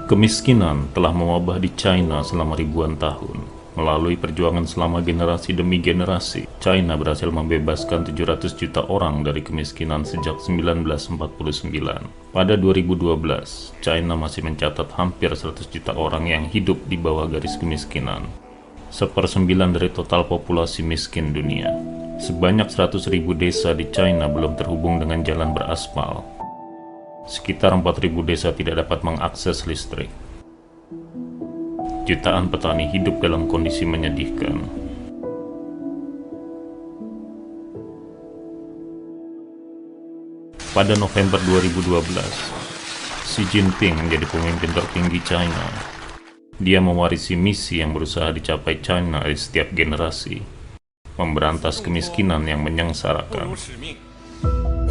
Kemiskinan telah mewabah di China selama ribuan tahun. Melalui perjuangan selama generasi demi generasi, China berhasil membebaskan 700 juta orang dari kemiskinan sejak 1949. Pada 2012, China masih mencatat hampir 100 juta orang yang hidup di bawah garis kemiskinan. 1/9 dari total populasi miskin dunia. Sebanyak 100.000 desa di China belum terhubung dengan jalan beraspal. Sekitar 4.000 desa tidak dapat mengakses listrik. Jutaan petani hidup dalam kondisi menyedihkan. Pada November 2012, Xi Jinping menjadi pemimpin tertinggi China. Dia mewarisi misi yang berusaha dicapai China di setiap generasi, memberantas kemiskinan yang menyengsarakan.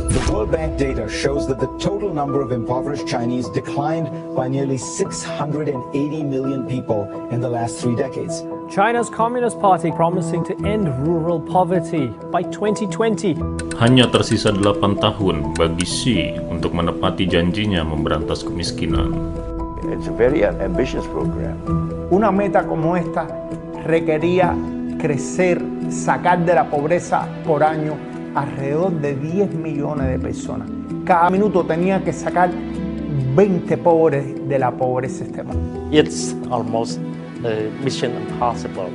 The World Bank data shows that the total number of impoverished Chinese declined by nearly 680 million people in the last 3 decades. China's Communist Party promising to end rural poverty by 2020. Hanya tersisa 8 tahun bagi Xi untuk menepati janjinya memberantas kemiskinan. It's a very ambitious program. Una meta como esta requería crecer, sacar de la pobreza por año alrededor de 10 millones de personas. Cada minuto tenía que sacar 20 pobres de la pobreza extrema. It's almost mission impossible.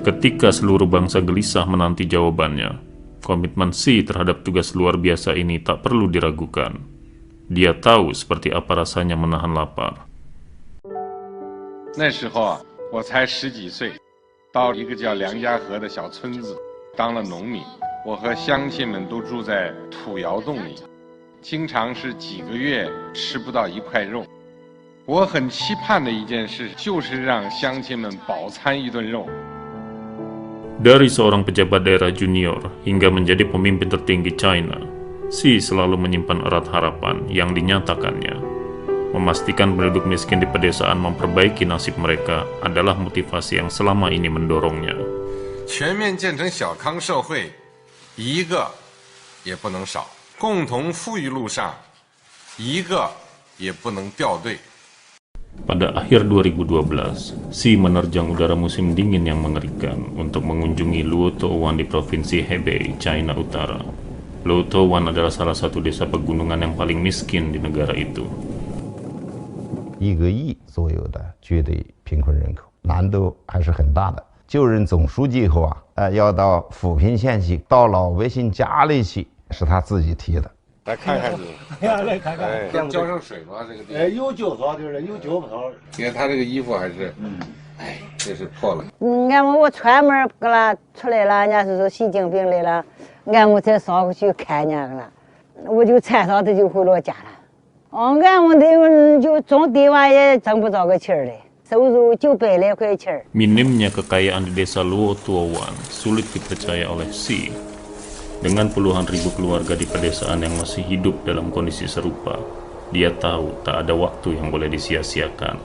Ketika seluruh bangsa gelisah menanti jawabannya, komitmen Xi terhadap tugas luar biasa ini tak perlu diragukan. Dia tahu seperti apa rasanya menahan lapar. 那时候我才10几岁，到一个叫梁家河的小村子当了农民。我和乡亲们都住在土窑洞里，经常是几个月吃不到1块肉。我很期盼的一件事就是让乡亲们饱餐一顿肉。 Dari seorang pejabat daerah junior hingga menjadi pemimpin tertinggi China, Xi selalu menyimpan erat harapan yang dinyatakannya. Memastikan penduduk miskin di pedesaan memperbaiki nasib mereka adalah motivasi yang selama ini mendorongnya. 全面建成小康社会，一个也不能少。共同富裕路上，一个也不能掉队。 Pada akhir 2012, Xi menerjang udara musim dingin yang mengerikan untuk mengunjungi Luotou di provinsi Hebei, China Utara. Luotou adalah salah satu desa pegunungan yang paling miskin di negara itu. 1个亿左右的绝对贫困人口，难度还是很大的。就任总书记以后要到扶贫县去，到老百姓家里去，是他自己提的。 来看看你，来看看，浇上水吗？这个地方？有酒槽就是有酒槽。你看他这个衣服还是，哎，这是破了。俺们我串门给他出来了，人家是说习近平来了，俺们才上去看人家了，我就菜上他就回了家了。俺们的就种地完也挣不着个钱来，收入900来块钱。 Minimnya kekayaan di desa Luotou sulit dipercaya oleh Xi. Dengan puluhan ribu keluarga di pedesaan yang masih hidup dalam kondisi serupa, dia tahu tak ada waktu yang boleh disia-siakan.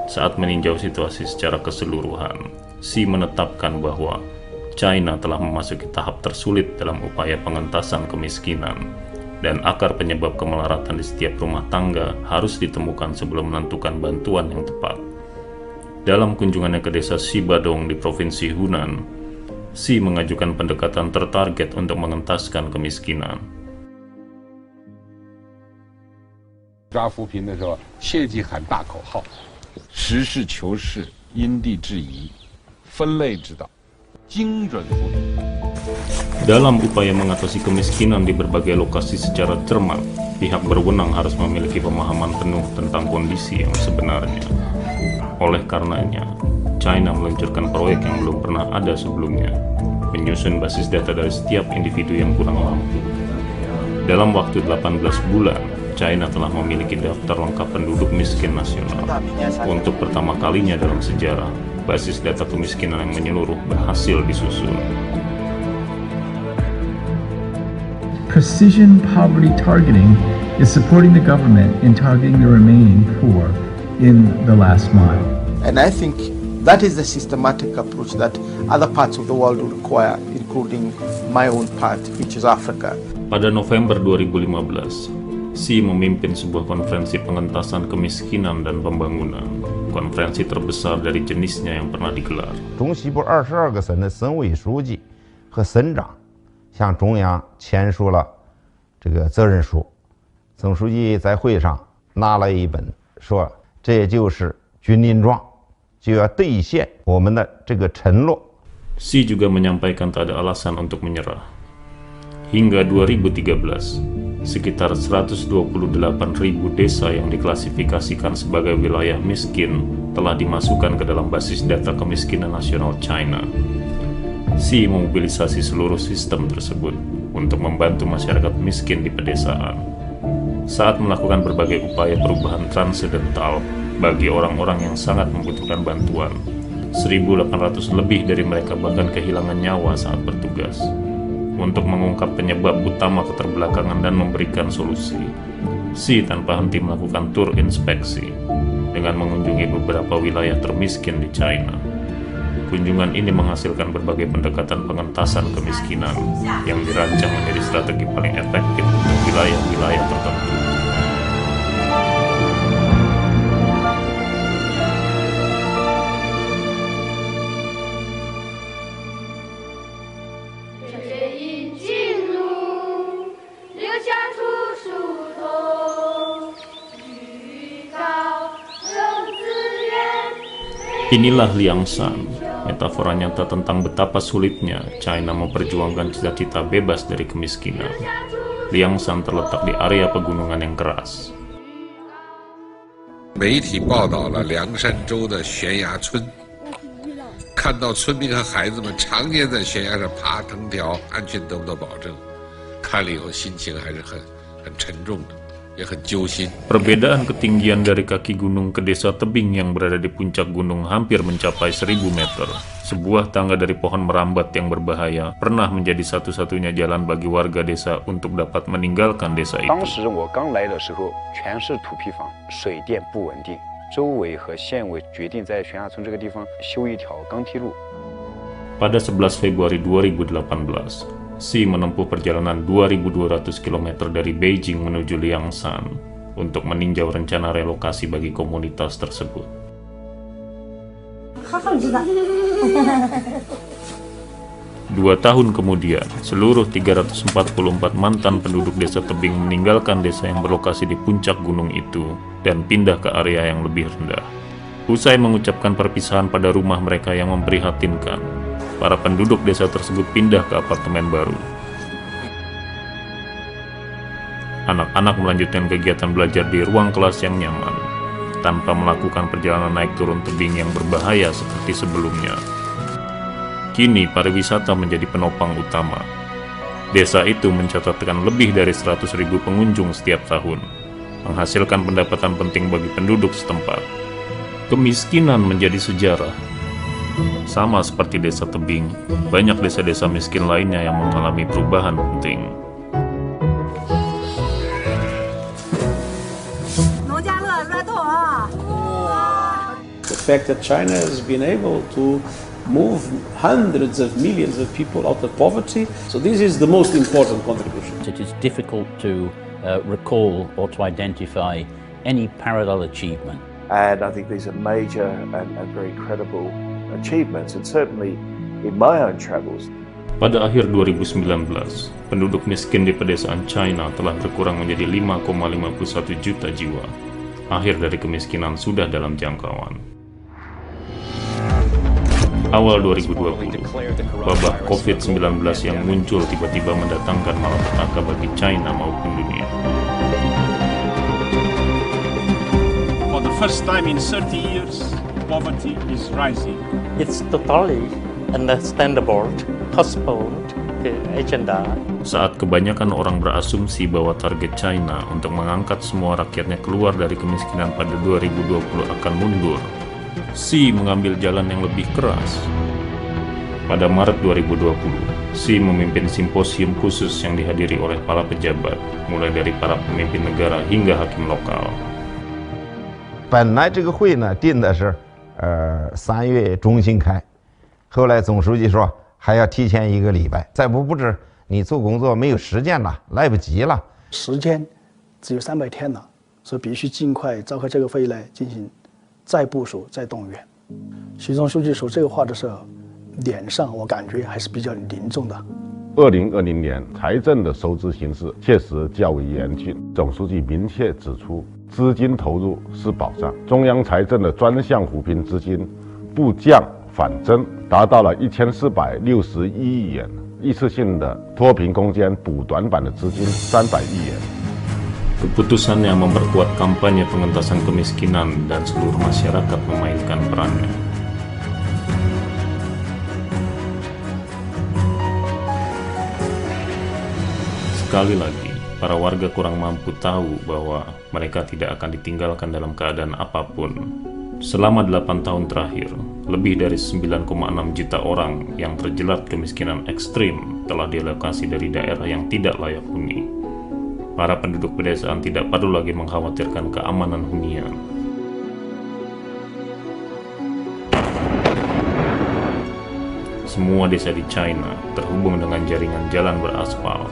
Saat meninjau situasi secara keseluruhan, Xi menetapkan bahwa China telah memasuki tahap tersulit dalam upaya pengentasan kemiskinan, dan akar penyebab kemelaratan di setiap rumah tangga harus ditemukan sebelum menentukan bantuan yang tepat. Dalam kunjungannya ke desa Xibadong di provinsi Hunan, Xi mengajukan pendekatan tertarget untuk mengentaskan kemiskinan. 抓扶贫的时候，切忌喊大口号，实事求是，因地制宜，分类指导，精准扶贫。 Dalam upaya mengatasi kemiskinan di berbagai lokasi secara cermat, pihak berwenang harus memiliki pemahaman penuh tentang kondisi yang sebenarnya. Oleh karenanya, China meluncurkan proyek yang belum pernah ada sebelumnya, menyusun basis data dari setiap individu yang kurang mampu. Dalam waktu 18 bulan, China telah memiliki daftar lengkap penduduk miskin nasional. Untuk pertama kalinya dalam sejarah, basis data kemiskinan yang menyeluruh berhasil disusun. Precision poverty targeting is supporting the government in targeting the remaining poor in the last mile. And I think that is the systematic approach that other parts of the world will require, including my own part, which is Africa. Pada November 2015, Xi memimpin sebuah konferensi pengentasan kemiskinan dan pembangunan, konferensi terbesar dari jenisnya yang pernah digelar. 中西部22个省的省委书记和省长向中央签署了这个责任书。总书记在会上拿了一本，说这就是军令状，就要兑现我们的这个承诺。 Xi juga menyampaikan tak ada alasan untuk menyerah. Hingga 2013, sekitar 128.000 desa yang diklasifikasikan sebagai wilayah miskin telah dimasukkan ke dalam basis data kemiskinan nasional China. Xi memobilisasi seluruh sistem tersebut untuk membantu masyarakat miskin di pedesaan. Saat melakukan berbagai upaya perubahan transendental bagi orang-orang yang sangat membutuhkan bantuan, 1.800 lebih dari mereka bahkan kehilangan nyawa saat bertugas. Untuk mengungkap penyebab utama keterbelakangan dan memberikan solusi, Xi tanpa henti melakukan tur inspeksi dengan mengunjungi beberapa wilayah termiskin di China. Kunjungan ini menghasilkan berbagai pendekatan pengentasan kemiskinan yang dirancang menjadi strategi paling efektif untuk wilayah-wilayah tertentu. Inilah Liang Shan, metafora nyata tentang betapa sulitnya China memperjuangkan cita-cita bebas dari kemiskinan. Liang Shan terletak di area pegunungan yang keras. 媒体报道了凉山州的悬崖村，看到村民和孩子们常年在悬崖上爬藤条，安全得不到保证，看了以后心情还是很沉重的，也很揪心。 Perbedaan ketinggian dari kaki gunung ke desa tebing yang berada di puncak gunung hampir mencapai 1000 meter. Sebuah tangga dari pohon merambat yang berbahaya pernah menjadi satu-satunya jalan bagi warga desa untuk dapat meninggalkan desa itu. 当时我刚来的时候，全是土坯房，水电不稳定。州委和县委决定在悬崖村这个地方修一条钢梯路。 Pada 11 Februari 2018, Xi menempuh perjalanan 2.200 km dari Beijing menuju Liangshan untuk meninjau rencana relokasi bagi komunitas tersebut. 2 tahun kemudian, seluruh 344 mantan penduduk desa tebing meninggalkan desa yang berlokasi di puncak gunung itu dan pindah ke area yang lebih rendah. Usai mengucapkan perpisahan pada rumah mereka yang memprihatinkan, para penduduk desa tersebut pindah ke apartemen baru. Anak-anak melanjutkan kegiatan belajar di ruang kelas yang nyaman, tanpa melakukan perjalanan naik turun tebing yang berbahaya seperti sebelumnya. Kini pariwisata menjadi penopang utama. Desa itu mencatatkan lebih dari 100.000 pengunjung setiap tahun, menghasilkan pendapatan penting bagi penduduk setempat. Kemiskinan menjadi sejarah. Sama seperti desa tebing, banyak desa-desa miskin lainnya yang mengalami perubahan penting. The fact that China has been able to move hundreds of millions of people out of poverty, so this is the most important contribution. It is difficult to recall or to identify any parallel achievement. And I think these are major and very credible achievements, and certainly in my own travels. Pada akhir 2019, penduduk miskin di pedesaan China telah berkurang menjadi 5,51 juta jiwa. Akhir dari kemiskinan sudah dalam jangkauan. Awal 2020, wabah COVID-19 yang muncul tiba-tiba mendatangkan malapetaka bagi China maupun dunia. For the first time in 30 years, poverty is rising. It's totally understandable, postponed the agenda. Saat kebanyakan orang berasumsi bahwa target China untuk mengangkat semua rakyatnya keluar dari kemiskinan pada 2020 akan mundur, Xi mengambil jalan yang lebih keras. Pada Maret 2020, Xi memimpin simposium khusus yang dihadiri oleh para pejabat, mulai dari para pemimpin negara hingga hakim lokal. 本来这个会呢定的是3月中旬开，后来总书记说还要提前1个礼拜，再不布置你做工作没有时间了，来不及了。时间只有300天了，所以必须尽快召开这个会议来进行再部署、再动员。习总书记说这个话的时候，脸上我感觉还是比较凝重的。2020年财政的收支形势确实较为严峻，总书记明确指出，资金投入是保障，中央财政的专项扶贫资金不降反增，达到了1461亿元，一次性的脱贫攻坚补短板的资金300亿元。Keputusan yang memperkuat kampanye pengentasan kemiskinan dan seluruh masyarakat memainkan perannya. Sekali lagi, para warga kurang mampu tahu bahwa mereka tidak akan ditinggalkan dalam keadaan apapun. Selama 8 tahun terakhir, lebih dari 9,6 juta orang yang terjerat kemiskinan ekstrim telah direlokasi dari daerah yang tidak layak huni. Para penduduk pedesaan tidak perlu lagi mengkhawatirkan keamanan hunian. Semua desa di China terhubung dengan jaringan jalan beraspal.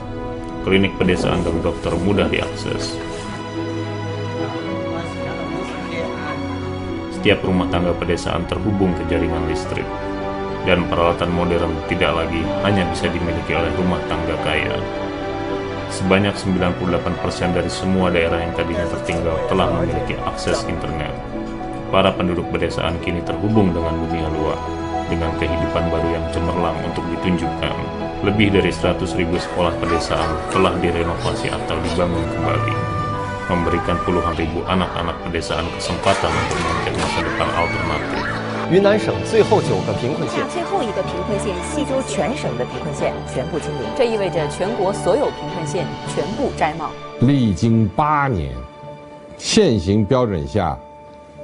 Klinik pedesaan dan dokter mudah diakses. Setiap rumah tangga pedesaan terhubung ke jaringan listrik. Dan peralatan modern tidak lagi hanya bisa dimiliki oleh rumah tangga kaya. Sebanyak 98% dari semua daerah yang tadinya tertinggal telah memiliki akses internet. Para penduduk pedesaan kini terhubung dengan dunia luar, dengan kehidupan baru yang cemerlang untuk ditunjukkan. Lebih dari 100.000 sekolah pedesaan telah direnovasi atau dibangun kembali, memberikan puluhan ribu anak-anak pedesaan kesempatan untuk mengejar masa depan alternatif. 云南省最后9个贫困县，最后一个贫困县西周全省的贫困县全部清零，这意味着全国所有贫困县全部摘帽。历经8年，现行标准下，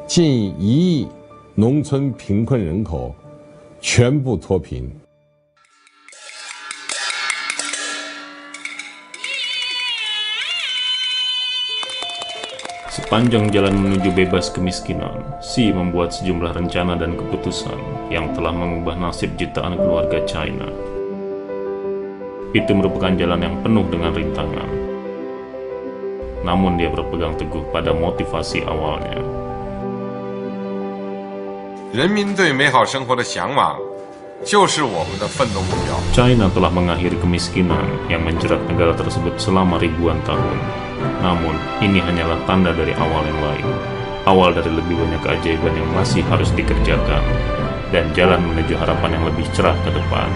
近1亿农村贫困人口全部脱贫。Sepanjang jalan menuju bebas kemiskinan, Xi membuat sejumlah rencana dan keputusan yang telah mengubah nasib jutaan keluarga China. Itu merupakan jalan yang penuh dengan rintangan. Namun dia berpegang teguh pada motivasi awalnya. 人民对美好生活的向往就是我们的奋斗目标。 China telah mengakhiri kemiskinan yang menjerat negara tersebut selama ribuan tahun. Namun, ini hanyalah tanda dari awal yang lain. Awal dari lebih banyak keajaiban yang masih harus dikerjakan dan jalan menuju harapan yang lebih cerah ke depan.